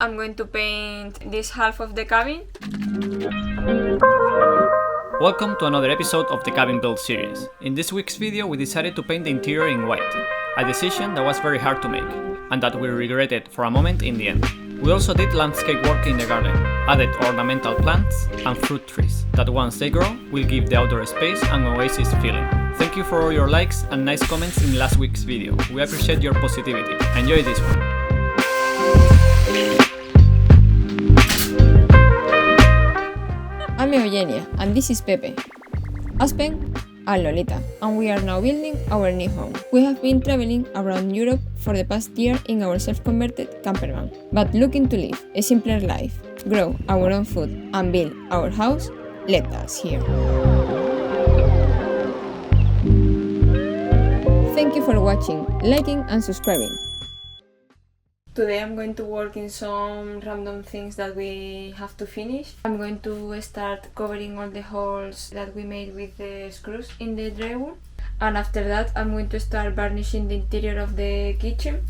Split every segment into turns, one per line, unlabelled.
I'm going to paint this half of the cabin.
Welcome to another episode of the Cabin Build series. In this week's video we decided to paint the interior in white, a decision that was very hard to make, and that we regretted for a moment in the end. We also did landscape work in the garden, added ornamental plants and fruit trees, that once they grow will give the outdoor space an oasis feeling. Thank you for all your likes and nice comments in last week's video. We appreciate your positivity. Enjoy this one.
I'm Eugenia, and this is Pepe, Aspen, and Lolita, and we are now building our new home. We have been traveling around Europe for the past year in our self-converted camper van, but looking to live a simpler life, grow our own food, and build our house led us here. Thank you for watching, liking, and subscribing.
Today I'm going to work in some random things that we have to finish. I'm going to start covering all the holes that we made with the screws in the drywall. And after that I'm going to start varnishing the interior of the kitchen.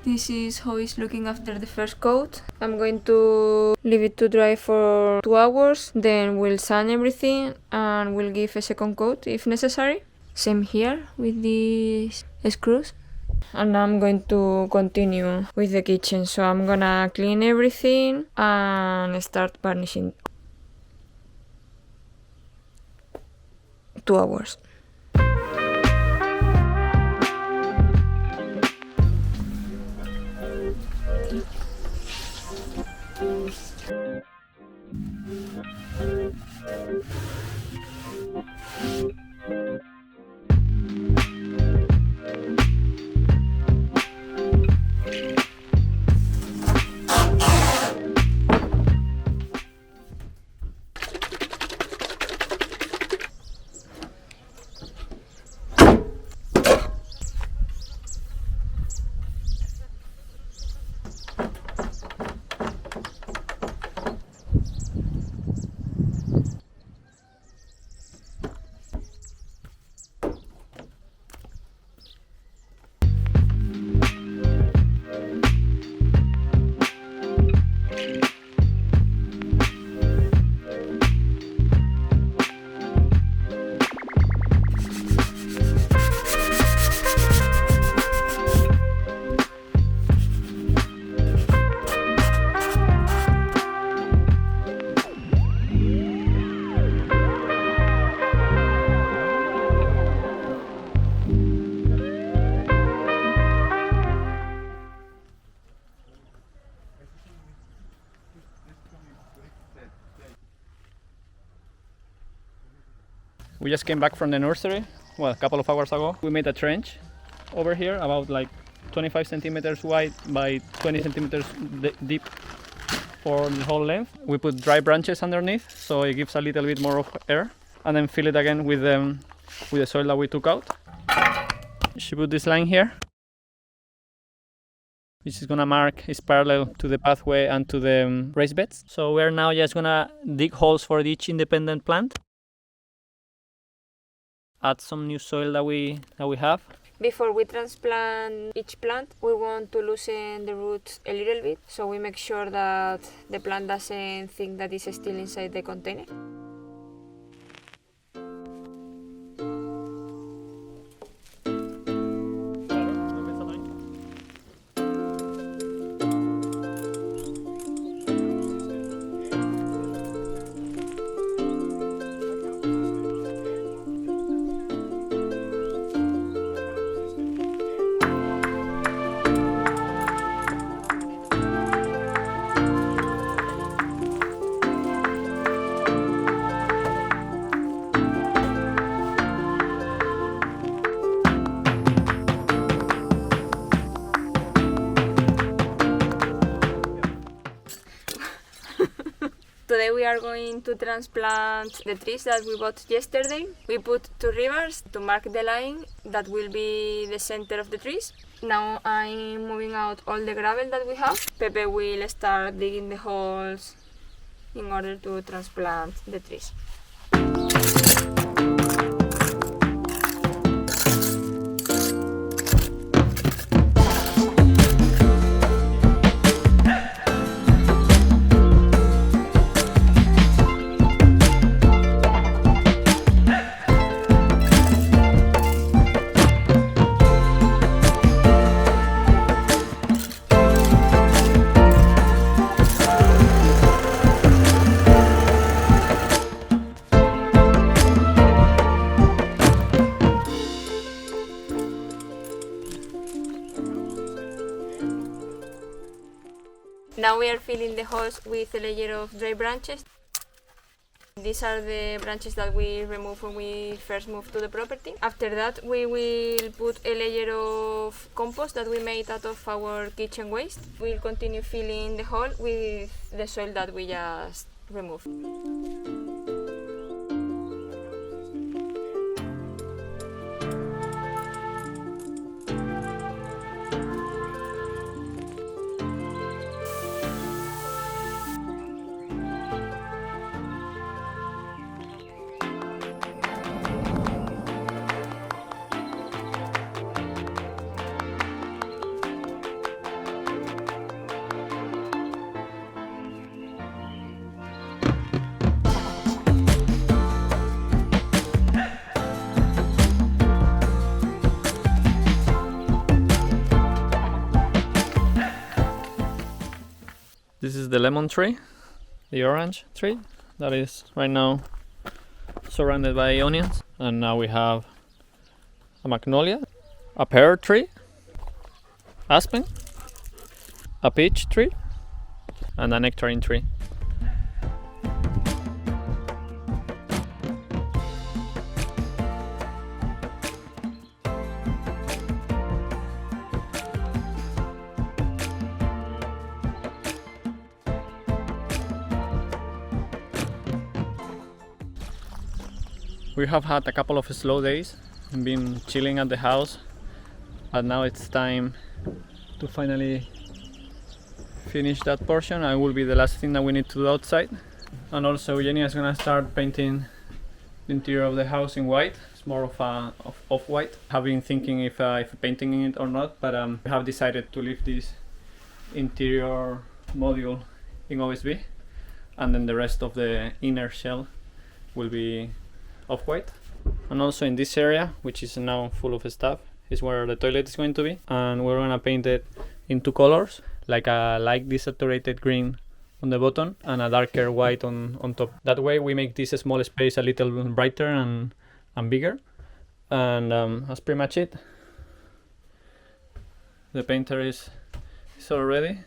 This is how it's looking after the first coat. I'm going to leave it to dry for 2 hours, then we'll sand everything and we'll give a second coat if necessary. Same here with these screws. And I'm going to continue with the kitchen, so I'm gonna clean everything and start varnishing. 2 hours.
We just came back from the nursery, well, a couple of hours ago. We made a trench over here, about like 25 centimeters wide by 20 centimeters deep for the whole length. We put dry branches underneath, so it gives a little bit more of air, and then fill it again with the soil that we took out. She put this line here, which is gonna mark is parallel to the pathway and to the raised beds. So we're now just gonna dig holes for each independent plant. Add some new soil that we have.
Before we transplant each plant, we want to loosen the roots a little bit, so we make sure that the plant doesn't think that it's still inside the container. Today we are going to transplant the trees that we bought yesterday. We put 2 rivers to mark the line that will be the center of the trees. Now I'm moving out all the gravel that we have. Pepe will start digging the holes in order to transplant the trees. Now we are filling the holes with a layer of dry branches. These are the branches that we removed when we first moved to the property. After that, we will put a layer of compost that we made out of our kitchen waste. We'll continue filling the hole with the soil that we just removed.
This is the lemon tree, the orange tree that is right now surrounded by onions. And now we have a magnolia, a pear tree, aspen, a peach tree, and a nectarine tree. We have had a couple of slow days, been chilling at the house, but now it's time to finally finish that portion. And will be the last thing that we need to do outside. And also Eugenia is gonna start painting the interior of the house in white. It's more of off-white. I've been thinking if painting it or not, but we have decided to leave this interior module in OSB, and then the rest of the inner shell will be off-white. And also in this area, which is now full of stuff, is where the toilet is going to be, and we're gonna paint it in two colors, like a light desaturated green on the bottom and a darker white on top. That way we make this small space a little brighter and bigger. And that's pretty much it. The painter is all ready.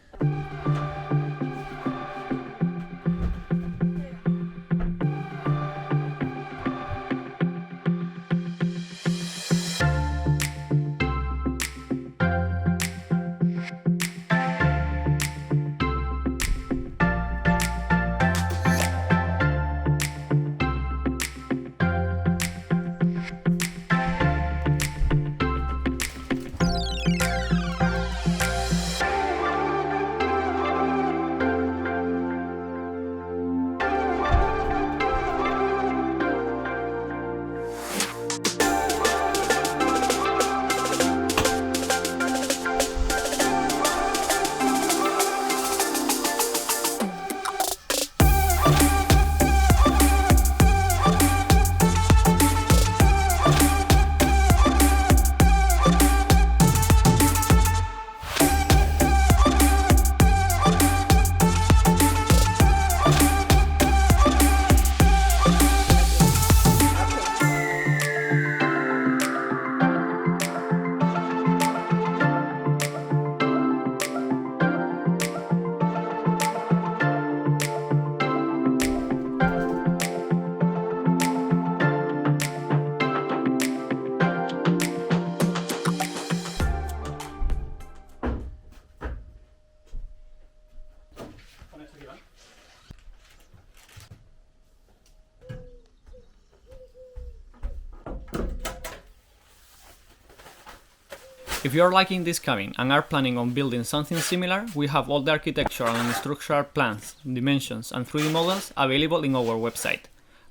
If you are liking this cabin and are planning on building something similar, we have all the architectural and structural plans, dimensions and 3D models available in our website,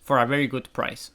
for a very good price.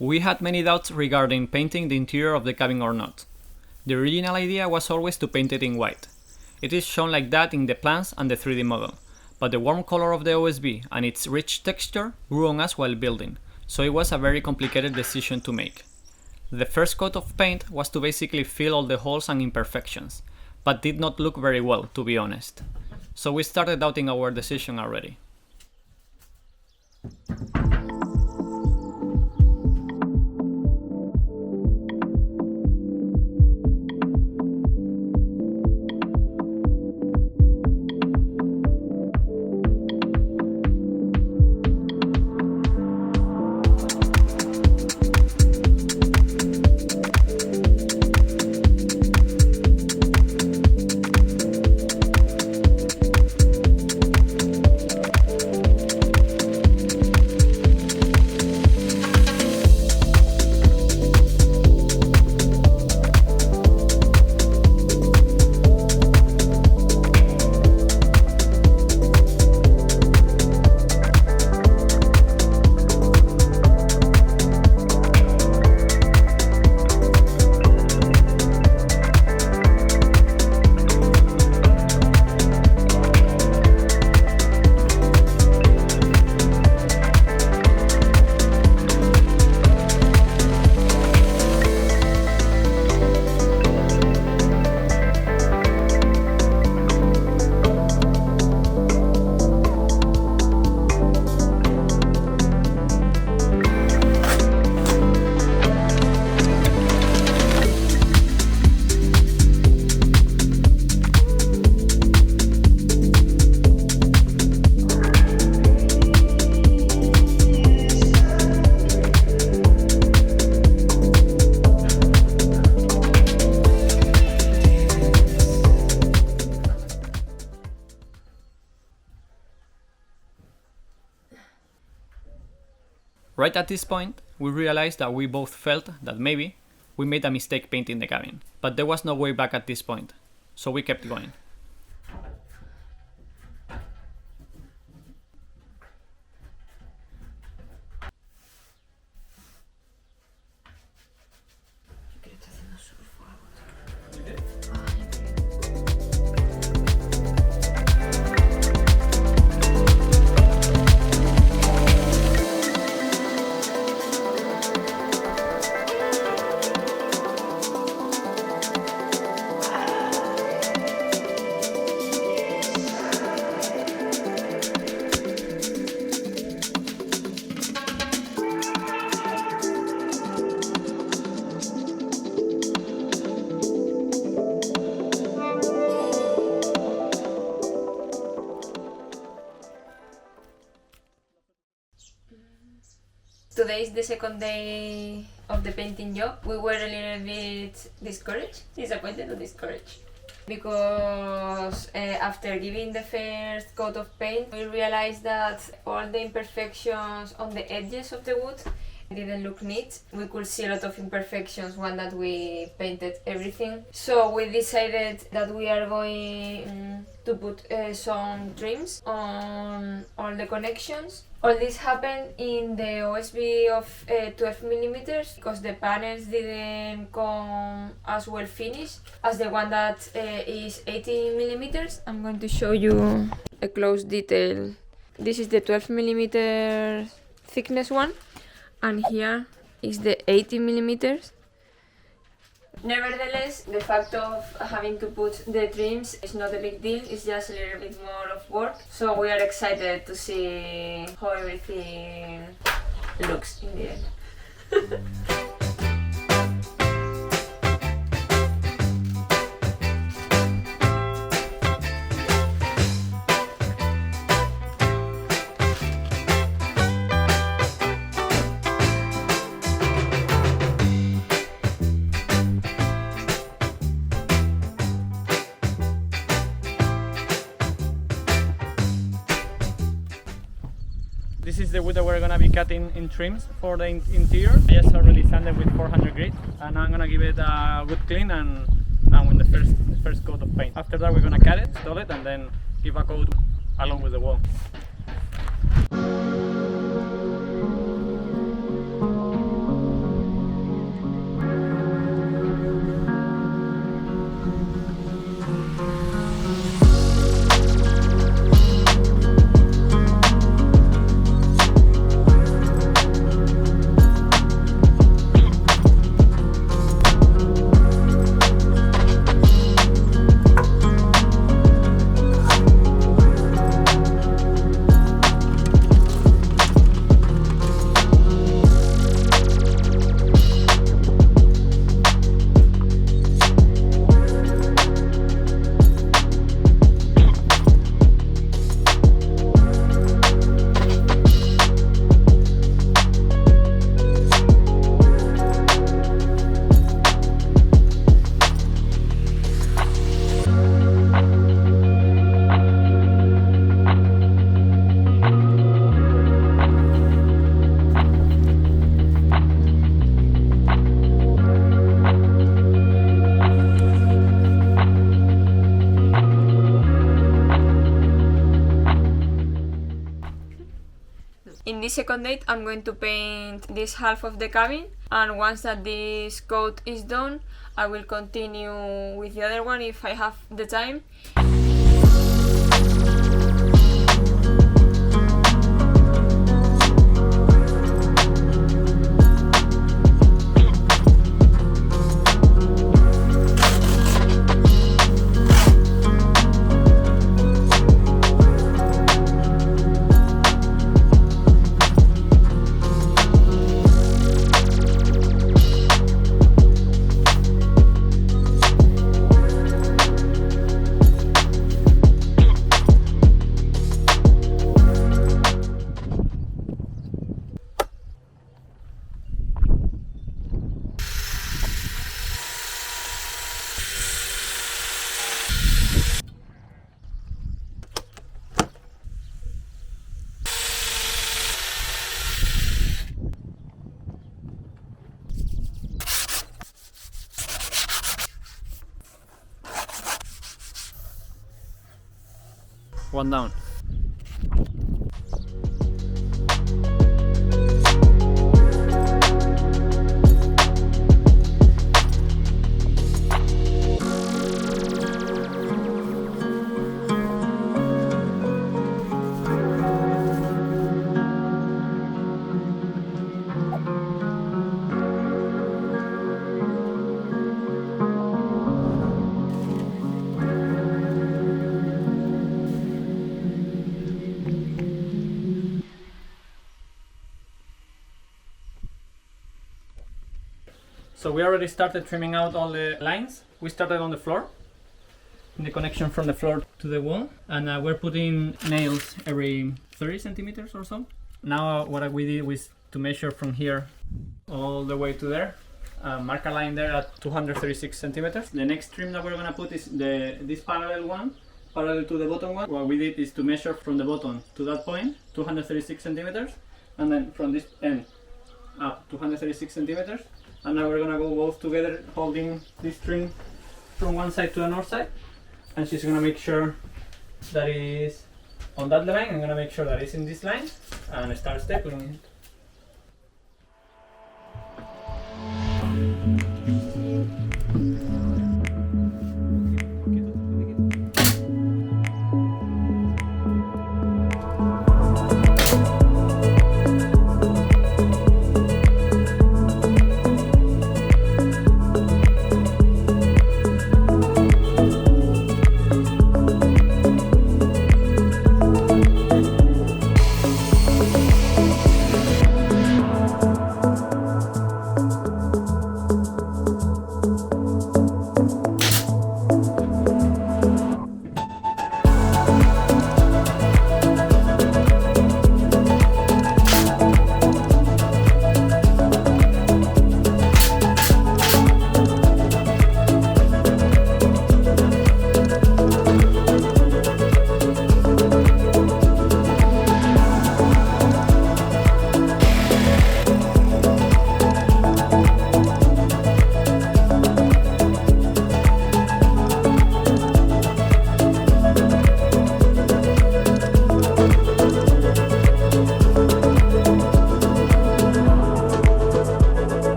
We had many doubts regarding painting the interior of the cabin or not. The original idea was always to paint it in white. It is shown like that in the plans and the 3D model, but the warm color of the OSB and its rich texture grew on us while building, so it was a very complicated decision to make. The first coat of paint was to basically fill all the holes and imperfections, but did not look very well, to be honest. So we started doubting our decision already. Right at this point, we realized that we both felt that maybe we made a mistake painting the cabin, but there was no way back at this point, so we kept going.
Today is the second day of the painting job. We were a little bit disappointed or discouraged. Because after giving the first coat of paint, we realized that all the imperfections on the edges of the wood It didn't look neat. We could see a lot of imperfections when that we painted everything. So we decided that we are going to put some trims on all the connections. All this happened in the OSB of 12 millimeters because the panels didn't come as well finished as the one that is 18 millimeters. I'm going to show you a close detail. This is the 12 millimeter thickness one, and here is the 18 millimeters. Nevertheless, the fact of having to put the trims is not a big deal, it's just a little bit more of work. So we are excited to see how everything looks in the end.
This is the wood that we're gonna be cutting in trims for the interior. I just already sanded with 400 grit, and I'm gonna give it a good clean and with the first coat of paint. After that, we're gonna cut it, install it, and then give a coat along with the wall.
In this second date, I'm going to paint this half of the cabin, and once that this coat is done, I will continue with the other one if I have the time.
One down. So we already started trimming out all the lines. We started on the floor, in the connection from the floor to the wall, and we're putting nails every 30 centimeters or so. Now what we did was to measure from here all the way to there, mark a line there at 236 centimeters. The next trim that we're gonna put is this parallel one, parallel to the bottom one. What we did is to measure from the bottom to that point, 236 centimeters, and then from this end 236 centimeters. And now we're gonna go both together holding this string from one side to the north side. And she's gonna make sure that it is on that line. I'm gonna make sure that it's in this line and start stapling it.